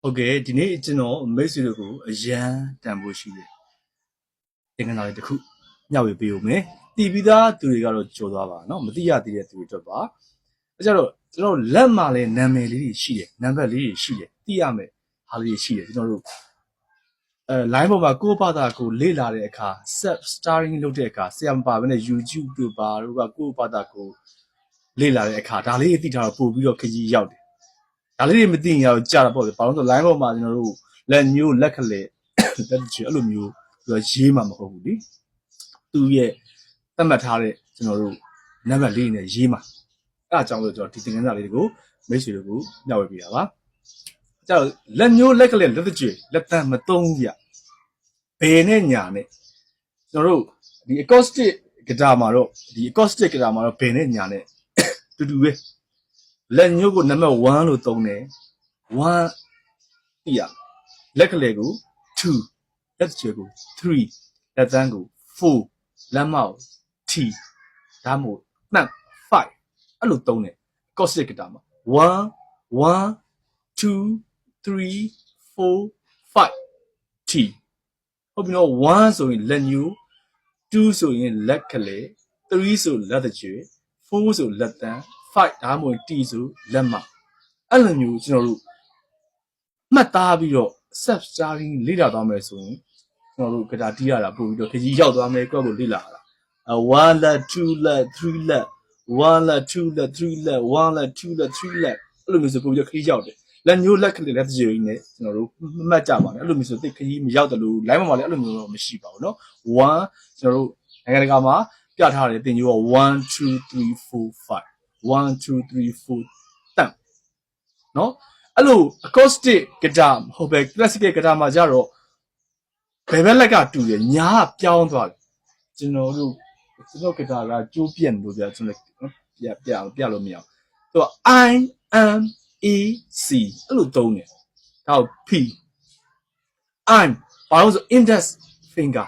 Okay, ဒီနေ့ကျွန်တော်မိတ်ဆွေတို့ကိုအရန်တန်ဖို့ရှိတယ်။သင်ခန်းစာလေးတစ်ခုမျှဝေပေးဦးမယ်။တည်ပြီးသားသူတွေကတော့ကြော်သွားပါနော်။မသိရသေးတဲ့သူတွေအတွက်ပါ။အဲကြတော့ကျွန်တော်လက်မှာလည်းနာမည်လေးတွေရှိတယ်။နံပါတ်လေးတွေရှိတယ်။သိရမယ်ဟာလေးတွေရှိတယ်ကျွန်တော်တို့line ပေါ်မှာကိုယ့်ဘာသာကိုလေ့လာတဲ့အခါ self starring လုပ်တဲ့အခါဆရာမပါဘဲနဲ့ YouTube တို့ပါတို့ကကိုယ့်ဘာသာကိုလေ့လာတဲ့အခါဒါလေးသိထားတော့ပို့ပြီးတော့ခကြီးရောက်တယ်ဒါလေးတွေမသိရင်တော့ကြာတာပေါ့လေဘာလို့ဆို line ပေါ်မှာကျွန်တော်တို့လက်ညိုးလက်ကလေးလက်ချေအဲ့လိုမျိုးသူကရေးမှာမဟုတ်ဘူးလေသူရဲ့သတ်မှတ်ထားတဲ့ကျွန်တော်တို့နံပါတ်လေးနဲ့ရေးမှာအဲ့အကြောင်းလို့ကျွန်တော်ဒီသင်ခန်းစာလေးတွေကိုမိတ်ဆွေတို့ကိုမျှဝေပေးတာပါကျတော့လက်ညိုးလက်ကလေးလက်ချေလက်တန်းမသုံးဘူးဗျဘယ်နဲ့ညာနဲ့ကျွန်တော်တို့ဒီ acoustic guitar မှာတော့ဒီ acoustic guitar မှာတော့ဘယ်နဲ့ညာနဲ့တူတူပဲလက်ညိုးကိုနံပါတ်1လို့သုံးတယ်1ပြရလက်ကလေးကို2လက်ချေကို3လက်သန်းကို4လက်မောက် T ဒါမှမဟုတ်နှံ့5အဲ့လိုသုံးတယ် acoustic guitar မှာ1 2 3 4 5 T ဟုတ်ပြီနော်1ဆိုရင်လက်ညိုး2ဆိုရင်လက်ကလေး3ဆိုလက်ချေ4ဆိုလက်သန်း5ဒါမှမဟုတ် T ဆိုလက်မအဲ့လိုမျိုးကျွန်တော်တို့မှတ်သားပြီးတော့ self starting လေ့လာသွားမယ်ဆိုရင်ကျွန်တော်တို့ဂတာတီးရတာပို့ပြီးတော့ခကြီးရောက်သွားမယ်ကိုယ့်ကိုလေ့လာတာ1 let 2 let 3 let 1 let 2 let 3 let 1 let 2 let 3 let အဲ့လိုမျိုးဆိုပို့ပြီးတော့ခကြီးရောက်တယ်လက်ညိုးလက်ကလေးလက်ကြွေးနဲ့ကျွန်တော်တို့မှတ်ကြပါမယ်အဲ့လိုမျိုးဆိုသိခကြီးမရောက်တယ်လို့ line မှာလည်းအဲ့လိုမျိုးတော့မရှိပါဘူးเนาะ1ကျွန်တော်တို့နိုင်ငံတကာမှာပြထားတယ်တင်ကြိုးက1 2 3 4 5 1 2 3 4တန်เนาะအဲ့လို acoustic guitar ဟုတ်ပဲ classical guitar မှာကြတော့ဘယ်ဘက်လက်ကတူတယ်ညားပြောင်းသွားတယ်ကျွန်တော်တို့ guitar ကကျိုးပြက်လို့ပြကျွန်တော်ပြလို့မရအောင်သူက I am A C အဲ့လိုသုံးတယ်ဒါကို P I'm ဘာလို့ဆို index finger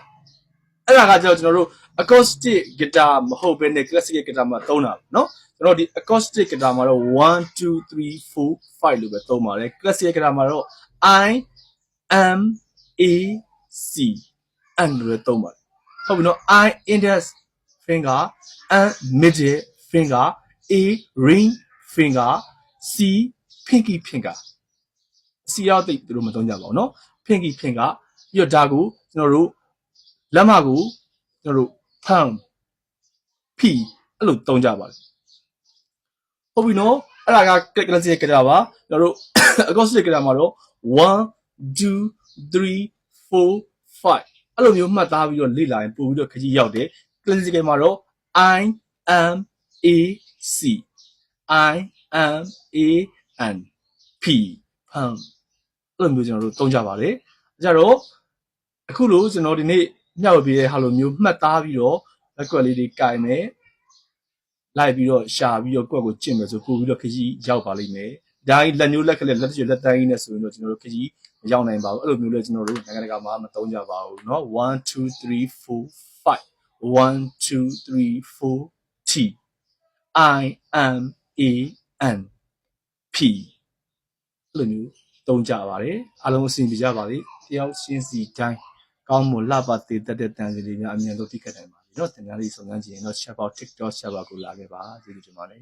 အဲ့ဒါကကျွန်တော်တို့ acoustic guitar မဟုတ်ဘဲနဲ့ classical guitar မှာသုံးတာเนาะကျွန်တော်ဒီ acoustic guitar မှာတော့1 2 3 4 5လို့ပဲသုံးပါတယ် classical guitar မှာတော့ I am A C အဲ့လိုပဲသုံးပါတယ်ဟုတ်ပြီเนาะ I index finger and middle finger A ring finger C pinky finger C ရောက်တိတ်သူတို့မသုံးကြပါဘူးเนาะ pinky finger ပြီးတော့ဒါကိုကျွန်တော်တို့လက်မကိုကျွန်တော်တို့ palm P အဲ့လိုသုံးကြပါတယ်ဟုတ်ပြီနော်အဲ့ဒါက classic guitar ပါကျွန်တော်တို့ acoustic guitar မှာတော့1 2 3 4 5အဲ့လိုမျိုးမှတ်သားပြီးတော့လေ့လာရင်ပို့ပြီးတော့ခကြီးရောက်တယ် classic မှာတော့ I am A C I am A N P palm အဲ့လိုမျိုးကျွန်တော်တို့သုံးကြပါတယ်အဲကြတော့အခုလို့ကျွန်တော်ဒီနေ့မျှဝေပေးတဲ့ဟာလိုမျိုးမှတ်သားပြီးတော့လက်ကွက်လေးတွေကင်မယ်လိုက်ပြီးတော့ရှာပြီးတော့ကိုယ့်ကိုကျင့်မယ်ဆိုပို့ပြီးတော့ခကြီးရောက်ပါလိမ့်မယ်ဒါကြီးလက်ညိုးလက်ကလေးလက်ချွေလက်တန်းကြီးနဲ့ဆိုရင်တော့ကျွန်တော်တို့ခကြီးမရောက်နိုင်ပါဘူးအဲ့လိုမျိုးလဲကျွန်တော်တို့နိုင်ငံတကာမှာမသုံးကြပါဘူးเนาะ1 2 3 4 5 1 2 3 4 T I am A N P အဲ့လိုမျိုးသုံးကြပါတယ်အားလုံးအဆင်ပြေကြပါစေတယောက်ချင်းစီတိုင်းကောင်းမွန်လှပသေးတဲ့တန်စီလေးများအမြန်ဆုံးသိခဲ့နိုင်ပါပြီเนาะတင်များလေးစုံစမ်းကြည့်ရင်တော့ chat box TikTok chat box ကိုလာခဲ့ပါကျေးဇူးတင်ပါတယ်